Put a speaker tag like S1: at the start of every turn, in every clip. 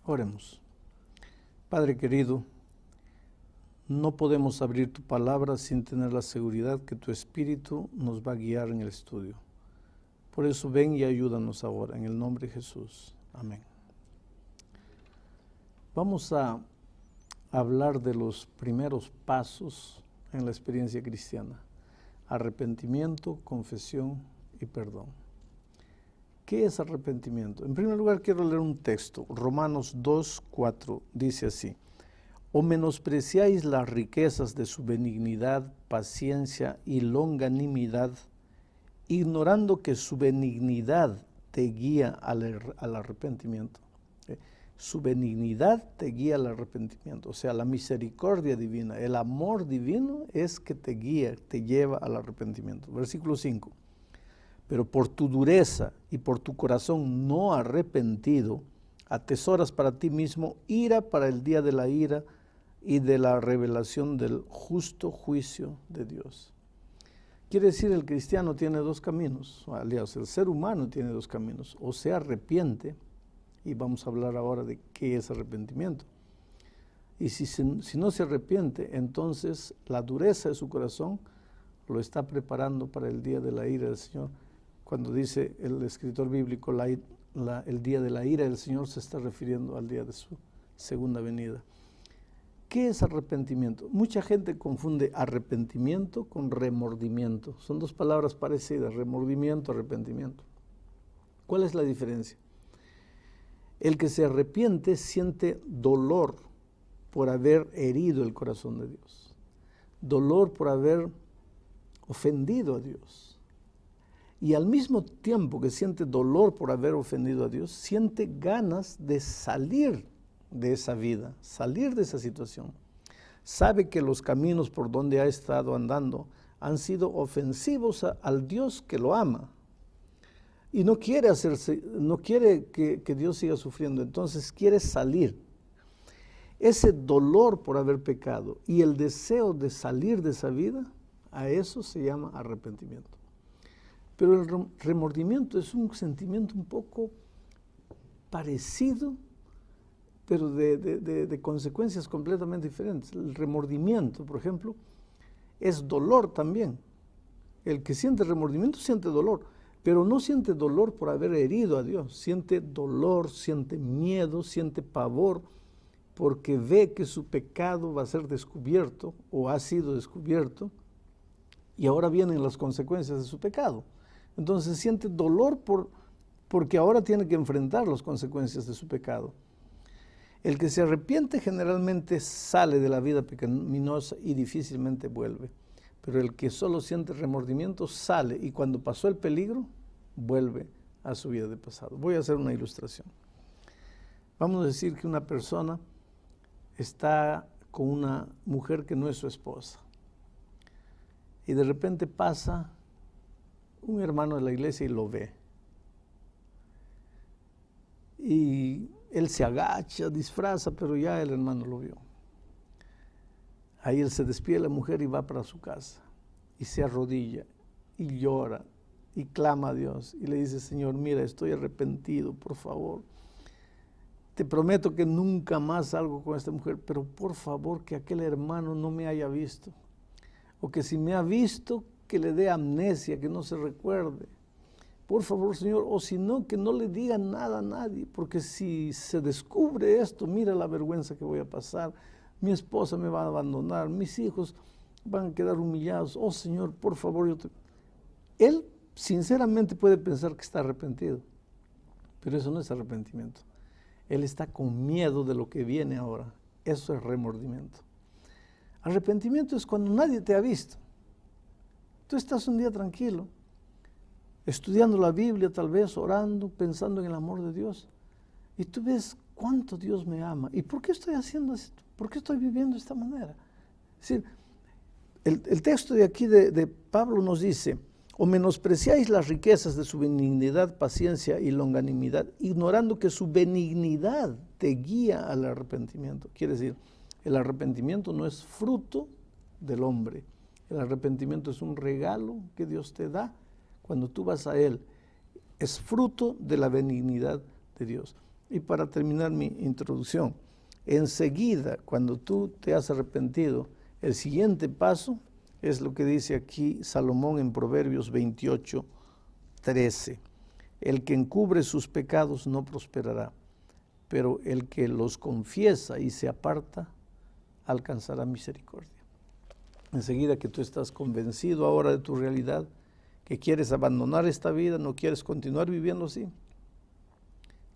S1: Oremos. Padre querido, no podemos abrir tu palabra sin tener la seguridad que tu Espíritu nos va a guiar en el estudio. Por eso ven y ayúdanos ahora, en el nombre de Jesús. Amén. Vamos a hablar de los primeros pasos en la experiencia cristiana: arrepentimiento, confesión y perdón. ¿Qué es arrepentimiento? En primer lugar, quiero leer un texto. Romanos 2:4 dice así: ¿O menospreciáis las riquezas de su benignidad, paciencia y longanimidad, ignorando que su benignidad te guía al arrepentimiento? Su benignidad te guía al arrepentimiento, o sea, la misericordia divina, el amor divino es que te guía, te lleva al arrepentimiento. Versículo 5. Pero por tu dureza y por tu corazón no arrepentido, atesoras para ti mismo ira para el día de la ira y de la revelación del justo juicio de Dios. Quiere decir, el cristiano tiene dos caminos, aliás, el ser humano tiene dos caminos: o se arrepiente, y vamos a hablar ahora de qué es arrepentimiento, y si no se arrepiente, entonces la dureza de su corazón lo está preparando para el día de la ira del Señor. Cuando dice el escritor bíblico el día de la ira del Señor, se está refiriendo al día de su segunda venida. ¿Qué es arrepentimiento? Mucha gente confunde arrepentimiento con remordimiento. Son dos palabras parecidas: remordimiento, arrepentimiento. ¿Cuál es la diferencia? El que se arrepiente siente dolor por haber herido el corazón de Dios, dolor por haber ofendido a Dios. Y al mismo tiempo que siente dolor por haber ofendido a Dios, siente ganas de salir de esa vida, salir de esa situación. Sabe que los caminos por donde ha estado andando han sido ofensivos al Dios que lo ama. Y no quiere que Dios siga sufriendo, entonces quiere salir. Ese dolor por haber pecado y el deseo de salir de esa vida, a eso se llama arrepentimiento. Pero el remordimiento es un sentimiento un poco parecido, pero de consecuencias completamente diferentes. El remordimiento, por ejemplo, es dolor también. El que siente remordimiento siente dolor, pero no siente dolor por haber herido a Dios. Siente dolor, siente miedo, siente pavor, porque ve que su pecado va a ser descubierto o ha sido descubierto, y ahora vienen las consecuencias de su pecado. Entonces siente dolor porque ahora tiene que enfrentar las consecuencias de su pecado. El que se arrepiente generalmente sale de la vida pecaminosa y difícilmente vuelve. Pero el que solo siente remordimiento sale, y cuando pasó el peligro, vuelve a su vida de pasado. Voy a hacer una ilustración. Vamos a decir que una persona está con una mujer que no es su esposa, y de repente pasa un hermano de la iglesia y lo ve. Y él se agacha, disfraza, pero ya el hermano lo vio. Ahí él se despide de la mujer y va para su casa, y se arrodilla y llora y clama a Dios y le dice: Señor, mira, estoy arrepentido, por favor. Te prometo que nunca más salgo con esta mujer, pero por favor que aquel hermano no me haya visto, o que si me ha visto, que le dé amnesia, que no se recuerde. Por favor, Señor, o si no, que no le diga nada a nadie, porque si se descubre esto, mira la vergüenza que voy a pasar. Mi esposa me va a abandonar, mis hijos van a quedar humillados. Oh, Señor, por favor. Él sinceramente puede pensar que está arrepentido, pero eso no es arrepentimiento. Él está con miedo de lo que viene ahora. Eso es remordimiento. Arrepentimiento es cuando nadie te ha visto. Tú estás un día tranquilo, estudiando la Biblia, tal vez orando, pensando en el amor de Dios, y tú ves cuánto Dios me ama. ¿Y por qué estoy haciendo esto? ¿Por qué estoy viviendo de esta manera? Es decir, el texto de aquí de Pablo nos dice: o menospreciáis las riquezas de su benignidad, paciencia y longanimidad, ignorando que su benignidad te guía al arrepentimiento. Quiere decir, el arrepentimiento no es fruto del hombre. El arrepentimiento es un regalo que Dios te da cuando tú vas a Él. Es fruto de la benignidad de Dios. Y para terminar mi introducción, enseguida, cuando tú te has arrepentido, el siguiente paso es lo que dice aquí Salomón en Proverbios 28:13. El que encubre sus pecados no prosperará, pero el que los confiesa y se aparta alcanzará misericordia. Enseguida que tú estás convencido ahora de tu realidad, que quieres abandonar esta vida, no quieres continuar viviendo así,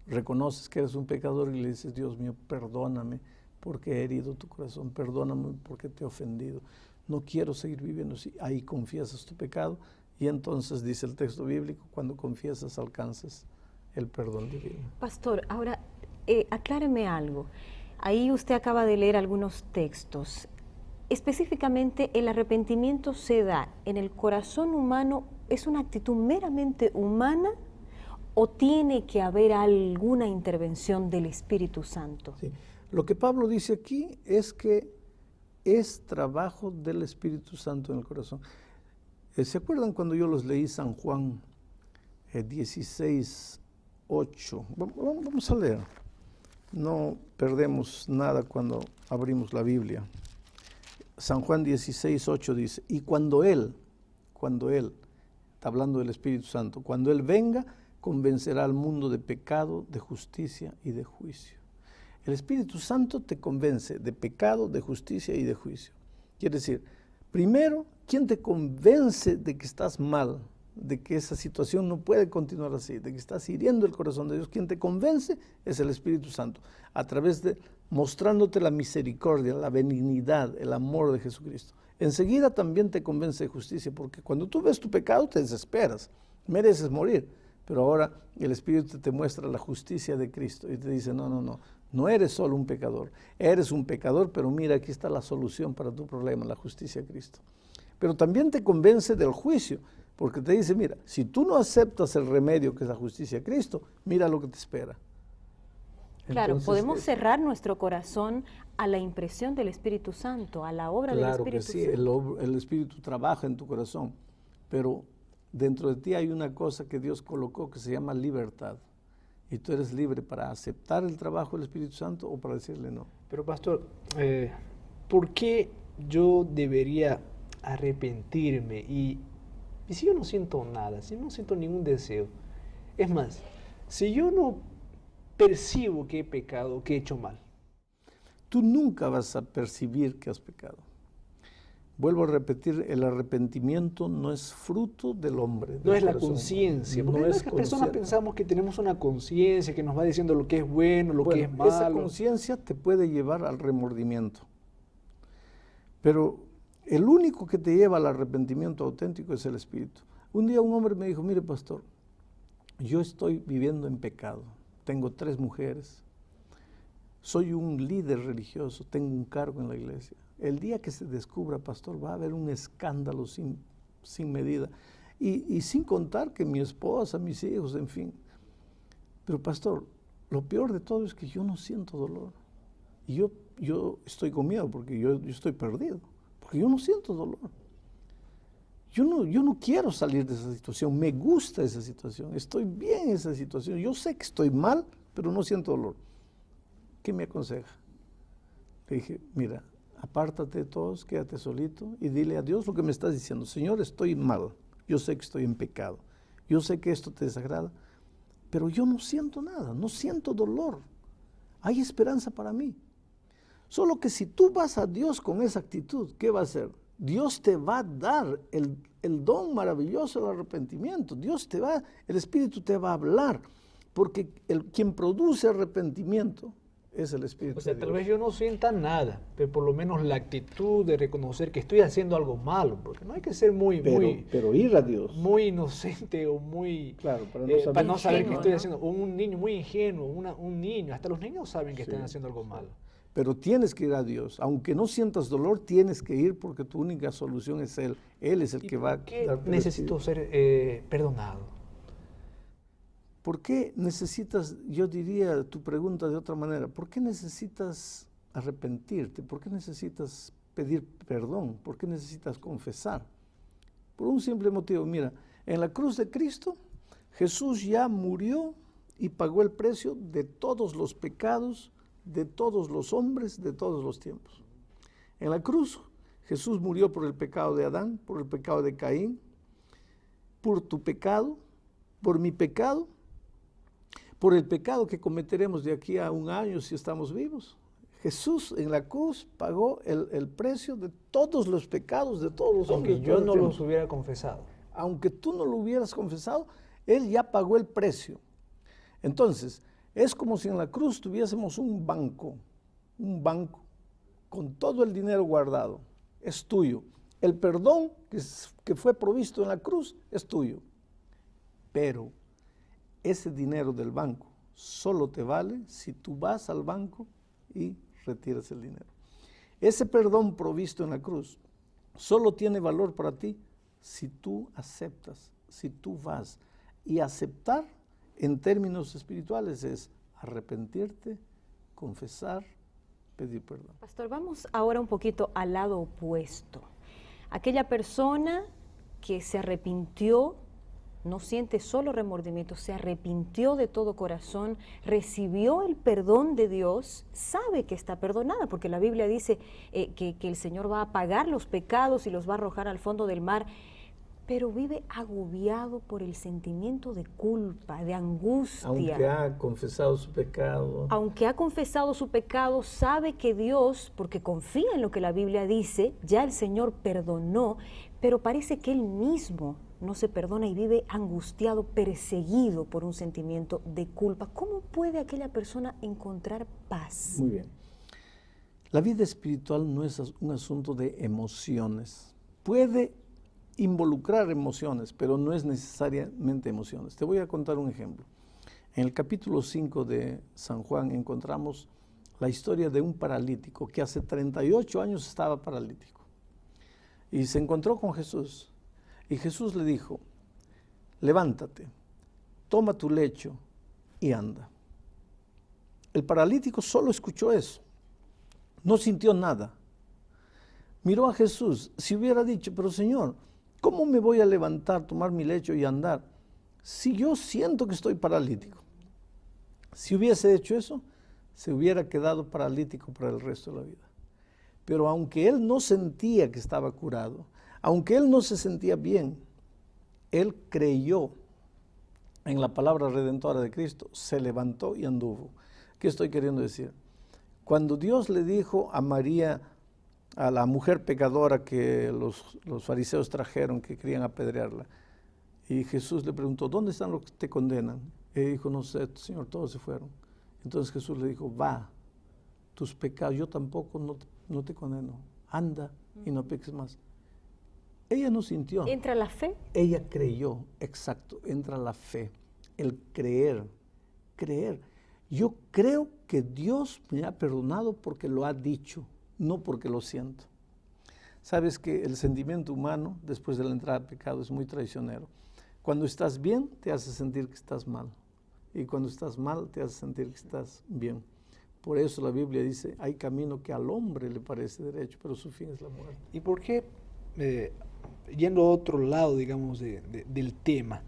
S1: reconoces que eres un pecador y le dices, Dios mío, perdóname porque he herido tu corazón, perdóname porque te he ofendido, no quiero seguir viviendo así. Ahí confiesas tu pecado y entonces dice el texto bíblico, cuando confiesas alcanzas el perdón divino.
S2: Pastor, ahora acláreme algo. Ahí usted acaba de leer algunos textos. Específicamente, ¿el arrepentimiento se da en el corazón humano? ¿Es una actitud meramente humana o tiene que haber alguna intervención del Espíritu Santo?
S1: Sí. Lo que Pablo dice aquí es que es trabajo del Espíritu Santo en el corazón. ¿Se acuerdan cuando yo los leí San Juan 16:8? Vamos a leer. No perdemos nada cuando abrimos la Biblia. San Juan 16:8 dice, y cuando Él, está hablando del Espíritu Santo, cuando Él venga, convencerá al mundo de pecado, de justicia y de juicio. El Espíritu Santo te convence de pecado, de justicia y de juicio. Quiere decir, primero, ¿quién te convence de que estás mal, de que esa situación no puede continuar así, de que estás hiriendo el corazón de Dios? Quien te convence es el Espíritu Santo, a través de mostrándote la misericordia, la benignidad, el amor de Jesucristo. Enseguida también te convence de justicia, porque cuando tú ves tu pecado te desesperas, mereces morir, pero ahora el Espíritu te muestra la justicia de Cristo y te dice, no eres solo un pecador, eres un pecador, pero mira, aquí está la solución para tu problema, la justicia de Cristo. Pero también te convence del juicio, porque te dice, mira, si tú no aceptas el remedio que es la justicia de Cristo, mira lo que te espera.
S2: Claro, entonces, podemos cerrar nuestro corazón a la impresión del Espíritu Santo, a la obra del Espíritu Santo.
S1: Claro que sí, el Espíritu trabaja en tu corazón, pero dentro de ti hay una cosa que Dios colocó que se llama libertad. Y tú eres libre para aceptar el trabajo del Espíritu Santo o para decirle no.
S3: Pero pastor, ¿por qué yo debería arrepentirme? Y si yo no siento nada, si no siento ningún deseo, es más, si yo no percibo que he pecado, que he hecho mal,
S1: tú nunca vas a percibir que has pecado. Vuelvo a repetir, el arrepentimiento no es fruto del hombre.
S3: No es la conciencia, porque las personas pensamos que tenemos una conciencia que nos va diciendo lo que es bueno, lo que es malo.
S1: Esa conciencia te puede llevar al remordimiento, pero el único que te lleva al arrepentimiento auténtico es el Espíritu. Un día un hombre me dijo, mire pastor, yo estoy viviendo en pecado, tengo 3 mujeres, soy un líder religioso, tengo un cargo en la iglesia. El día que se descubra, pastor, va a haber un escándalo sin medida. Y sin contar que mi esposa, mis hijos, en fin. Pero pastor, lo peor de todo es que yo no siento dolor. Y yo estoy con miedo porque yo estoy perdido. Porque yo no siento dolor. Yo no quiero salir de esa situación. Me gusta esa situación. Estoy bien en esa situación. Yo sé que estoy mal, pero no siento dolor. ¿Qué me aconseja? Le dije, mira, apártate de todos, quédate solito y dile a Dios lo que me estás diciendo. Señor, estoy mal, yo sé que estoy en pecado, yo sé que esto te desagrada, pero yo no siento nada, no siento dolor. Hay esperanza para mí. Solo que si tú vas a Dios con esa actitud, ¿qué va a hacer? Dios te va a dar el don maravilloso del arrepentimiento. El Espíritu te va a hablar, porque quien produce arrepentimiento es el Espíritu.
S3: O sea, tal vez yo no sienta nada, pero por lo menos la actitud de reconocer que estoy haciendo algo malo, porque no hay que ser
S1: pero ir a Dios,
S3: muy inocente o muy,
S1: claro,
S3: para no saber que estoy haciendo, o un niño muy ingenuo, un niño, hasta los niños saben que están haciendo algo malo.
S1: Pero tienes que ir a Dios, aunque no sientas dolor, tienes que ir porque tu única solución es Él. Él es el que va a
S3: dar. Necesito ser perdonado.
S1: ¿Por qué necesitas, yo diría tu pregunta de otra manera, ¿por qué necesitas arrepentirte? ¿Por qué necesitas pedir perdón? ¿Por qué necesitas confesar? Por un simple motivo, mira, en la cruz de Cristo, Jesús ya murió y pagó el precio de todos los pecados, de todos los hombres, de todos los tiempos. En la cruz, Jesús murió por el pecado de Adán, por el pecado de Caín, por tu pecado, por mi pecado, por el pecado que cometeremos de aquí a un año si estamos vivos. Jesús en la cruz pagó el precio de todos los pecados de todos los hombres.
S3: Aunque yo no los hubiera confesado.
S1: Aunque tú no lo hubieras confesado, Él ya pagó el precio. Entonces, es como si en la cruz tuviésemos un banco con todo el dinero guardado. Es tuyo. El perdón que fue provisto en la cruz es tuyo. Pero ese dinero del banco solo te vale si tú vas al banco y retiras el dinero. Ese perdón provisto en la cruz solo tiene valor para ti si tú aceptas, si tú vas. Y aceptar en términos espirituales es arrepentirte, confesar, pedir perdón.
S2: Pastor, vamos ahora un poquito al lado opuesto. Aquella persona que se arrepintió, no siente solo remordimiento, se arrepintió de todo corazón, recibió el perdón de Dios, sabe que está perdonada, porque la Biblia dice que el Señor va a pagar los pecados y los va a arrojar al fondo del mar, pero vive agobiado por el sentimiento de culpa, de angustia.
S1: Aunque ha confesado su pecado.
S2: Aunque ha confesado su pecado, sabe que Dios, porque confía en lo que la Biblia dice, ya el Señor perdonó, pero parece que él mismo no se perdona y vive angustiado, perseguido por un sentimiento de culpa. ¿Cómo puede aquella persona encontrar paz?
S1: Muy bien. La vida espiritual no es un asunto de emociones. Puede involucrar emociones, pero no es necesariamente emociones. Te voy a contar un ejemplo. En el capítulo 5 de San Juan encontramos la historia de un paralítico que hace 38 años estaba paralítico y se encontró con Jesús y Jesús le dijo: levántate, toma tu lecho y anda. El paralítico solo escuchó eso, no sintió nada. Miró a Jesús. Si hubiera dicho: pero Señor, ¿cómo me voy a levantar, tomar mi lecho y andar si yo siento que estoy paralítico? Si hubiese hecho eso, se hubiera quedado paralítico para el resto de la vida. Pero aunque él no sentía que estaba curado, aunque él no se sentía bien, él creyó en la palabra redentora de Cristo, se levantó y anduvo. ¿Qué estoy queriendo decir? Cuando Dios le dijo a María, a la mujer pecadora que los fariseos trajeron, que querían apedrearla, y Jesús le preguntó: ¿dónde están los que te condenan? Ella dijo: no sé, Señor, todos se fueron. Entonces Jesús le dijo: va, tus pecados, yo tampoco no te condeno, anda y no peques más. Ella no sintió.
S2: ¿Entra la fe?
S1: Ella creyó, exacto, entra la fe, el creer. Yo creo que Dios me ha perdonado porque lo ha dicho, no porque lo siento. Sabes que el sentimiento humano después de la entrada al pecado es muy traicionero. Cuando estás bien te hace sentir que estás mal, y cuando estás mal te hace sentir que estás bien. Por eso la Biblia dice: hay camino que al hombre le parece derecho, pero su fin es la muerte.
S3: ¿Y por qué, yendo a otro lado, digamos, del tema,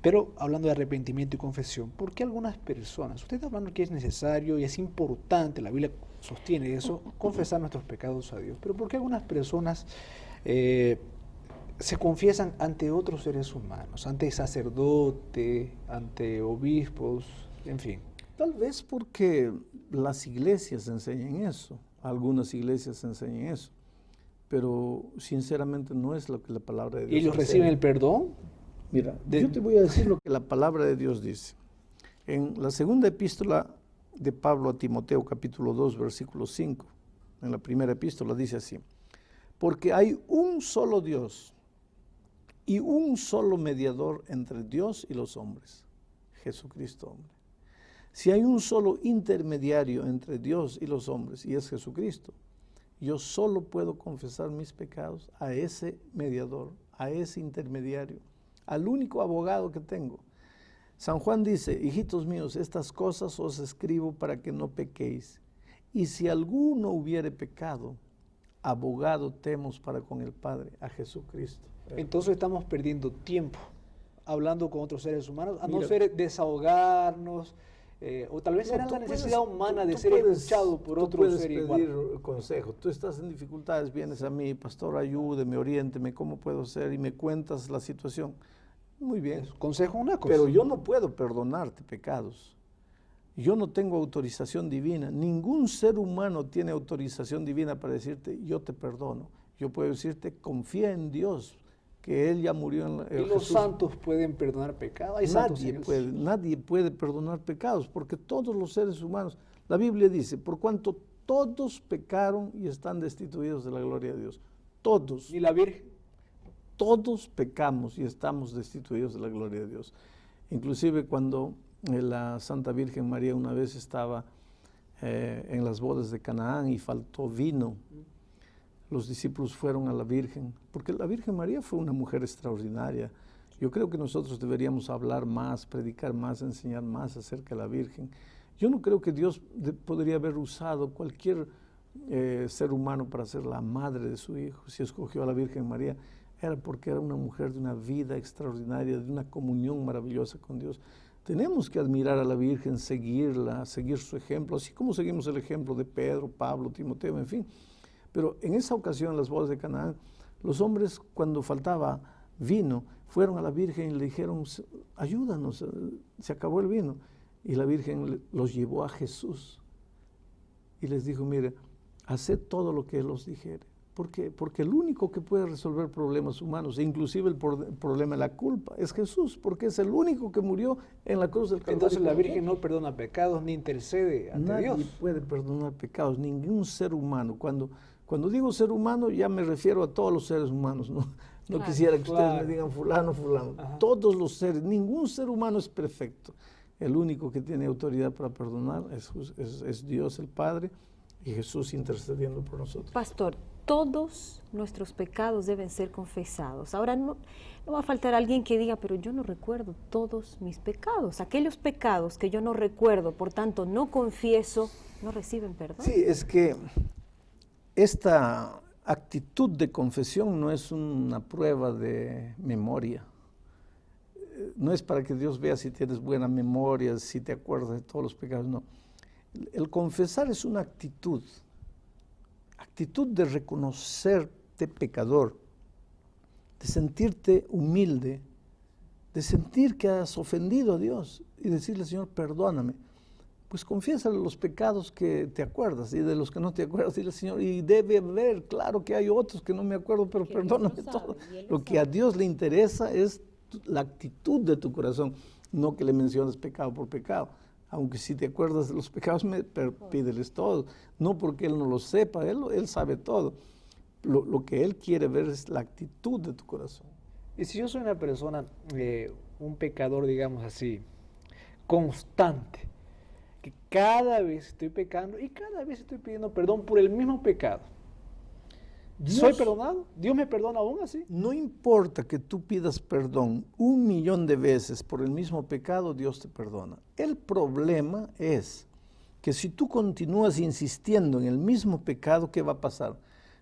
S3: pero hablando de arrepentimiento y confesión, ¿por qué algunas personas, usted está hablando que es necesario y es importante, la Biblia sostiene eso, confesar nuestros pecados a Dios, pero por qué algunas personas se confiesan ante otros seres humanos, ante sacerdotes, ante obispos, en fin?
S1: Tal vez porque las iglesias enseñan eso, algunas iglesias enseñan eso, pero sinceramente no es lo que la palabra de Dios
S3: dice. ¿Y ellos
S1: enseña.
S3: reciben el perdón?
S1: Mira, yo te voy a decir lo que la palabra de Dios dice. En la segunda epístola de Pablo a Timoteo, capítulo 2, versículo 5, en la primera epístola dice así: porque hay un solo Dios y un solo mediador entre Dios y los hombres, Jesucristo hombre. Si hay un solo intermediario entre Dios y los hombres, y es Jesucristo, yo solo puedo confesar mis pecados a ese mediador, a ese intermediario, al único abogado que tengo. San Juan dice: hijitos míos, estas cosas os escribo para que no pequéis. Y si alguno hubiere pecado, abogado tenemos para con el Padre, a Jesucristo.
S3: Entonces estamos perdiendo tiempo hablando con otros seres humanos, a no
S1: Mira,
S3: ser desahogarnos, o tal vez
S1: no,
S3: era
S1: tú
S3: la necesidad
S1: puedes-
S3: humana de
S1: tú
S3: ser
S1: puedes-
S3: escuchado por
S1: tú
S3: otro
S1: puedes
S3: ser
S1: pedir
S3: igual.
S1: consejo. Tú estás en dificultades, vienes a mí, pastor, ayúdeme, oriénteme, ¿cómo puedo ser? Y me cuentas la situación. Muy bien.
S3: Consejo una cosa.
S1: Pero yo no puedo perdonarte pecados. Yo no tengo autorización divina. Ningún ser humano tiene autorización divina para decirte, yo te perdono. Yo puedo decirte, confía en Dios, que Él ya murió en
S3: ¿Y los santos pueden perdonar pecados? ¿Hay santos en Dios?
S1: Nadie puede perdonar pecados, porque todos los seres humanos, la Biblia dice, por cuanto todos pecaron y están destituidos de la gloria de Dios. Todos.
S3: ¿Y la Virgen?
S1: Todos pecamos y estamos destituidos de la gloria de Dios. Inclusive cuando la Santa Virgen María una vez estaba en las bodas de Canaán y faltó vino, los discípulos fueron a la Virgen, porque la Virgen María fue una mujer extraordinaria. Yo creo que nosotros deberíamos hablar más, predicar más, enseñar más acerca de la Virgen. Yo no creo que Dios podría haber usado cualquier ser humano para ser la madre de su hijo. Si escogió a la Virgen María, era porque era una mujer de una vida extraordinaria, de una comunión maravillosa con Dios. Tenemos que admirar a la Virgen, seguirla, seguir su ejemplo, así como seguimos el ejemplo de Pedro, Pablo, Timoteo, en fin. Pero en esa ocasión, en las bodas de Canaán, los hombres, cuando faltaba vino, fueron a la Virgen y le dijeron, ayúdanos, se acabó el vino. Y la Virgen los llevó a Jesús y les dijo, mire, haced todo lo que Él os dijere. ¿Por qué? Porque el único que puede resolver problemas humanos, e inclusive el problema de la culpa, es Jesús, porque es el único que murió en la cruz del Calvario.
S3: Entonces la Virgen no perdona pecados ni intercede ante
S1: Nadie
S3: Dios.
S1: puede perdonar pecados, ningún ser humano. Cuando digo ser humano, ya me refiero a todos los seres humanos, ¿no? No
S2: Claro,
S1: quisiera que ustedes
S3: claro.
S1: me digan fulano, fulano.
S3: Ajá.
S1: Todos los seres, ningún ser humano es perfecto. El único que tiene autoridad para perdonar es Dios el Padre y Jesús intercediendo por nosotros.
S2: Pastor, todos nuestros pecados deben ser confesados. Ahora no va a faltar alguien que diga, pero yo no recuerdo todos mis pecados. Aquellos pecados que yo no recuerdo, por tanto no confieso, no reciben perdón.
S1: Sí, es que esta actitud de confesión no es una prueba de memoria. No es para que Dios vea si tienes buena memoria, si te acuerdas de todos los pecados, no. El confesar es una actitud de reconocerte pecador, de sentirte humilde, de sentir que has ofendido a Dios y decirle, Señor, perdóname. Pues confiésale los pecados que te acuerdas y de los que no te acuerdas, dile, Señor, y debe haber, claro que hay otros que no me acuerdo, pero
S2: Que
S1: perdóname
S2: Dios lo sabe,
S1: todo.
S2: y Él
S1: Lo
S2: lo
S1: que a
S2: sabe.
S1: Dios le interesa es la actitud de tu corazón, no que le menciones pecado por pecado. Aunque si te acuerdas de los pecados, pídeles todo. No porque Él no lo sepa, Él sabe todo. Lo que Él quiere ver es la actitud de tu corazón.
S3: Y si yo soy una persona, un pecador, digamos así, constante, que cada vez estoy pecando y cada vez estoy pidiendo perdón por el mismo pecado, ¿soy perdonado? ¿Dios me perdona aún así?
S1: No importa que tú pidas perdón 1.000.000 de veces por el mismo pecado, Dios te perdona. El problema es que si tú continúas insistiendo en el mismo pecado, ¿qué va a pasar?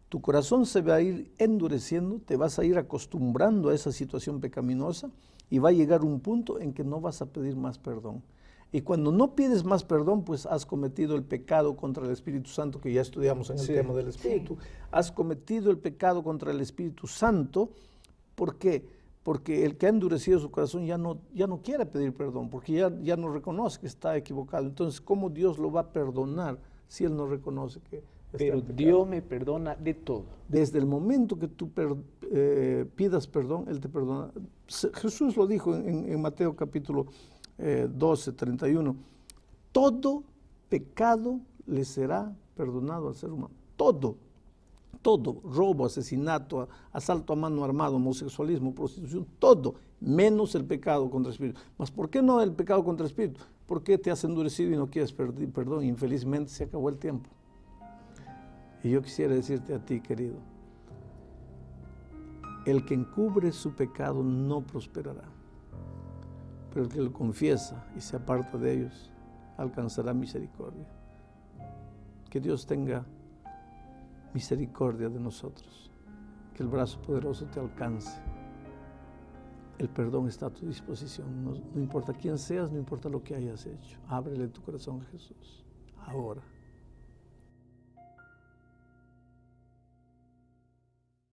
S1: Tu corazón se va a ir endureciendo, te vas a ir acostumbrando a esa situación pecaminosa y va a llegar un punto en que no vas a pedir más perdón. Y cuando no pides más perdón, pues has cometido el pecado contra el Espíritu Santo, que ya estudiamos en el tema del Espíritu. Has cometido el pecado contra el Espíritu Santo. ¿Por qué? Porque el que ha endurecido su corazón ya no quiere pedir perdón, porque ya no reconoce que está equivocado. Entonces, ¿cómo Dios lo va a perdonar si Él no reconoce que está
S3: Pero
S1: en pecado?
S3: Dios me perdona de todo.
S1: Desde el momento que tú pidas perdón, Él te perdona. Jesús lo dijo en Mateo capítulo 12, 31. Todo pecado le será perdonado al ser humano. Todo, robo, asesinato, asalto a mano armada, homosexualismo, prostitución, todo, menos el pecado contra el Espíritu. ¿Mas por qué no el pecado contra el Espíritu? ¿Por qué te has endurecido y no quieres pedir perdón? Infelizmente se acabó el tiempo. Y yo quisiera decirte a ti, querido, el que encubre su pecado no prosperará, pero el que lo confiesa y se aparta de ellos alcanzará misericordia. Que Dios tenga misericordia de nosotros, que el brazo poderoso te alcance el perdón está a tu disposición. No importa quién seas, no importa lo que hayas hecho. Ábrele tu corazón a Jesús ahora.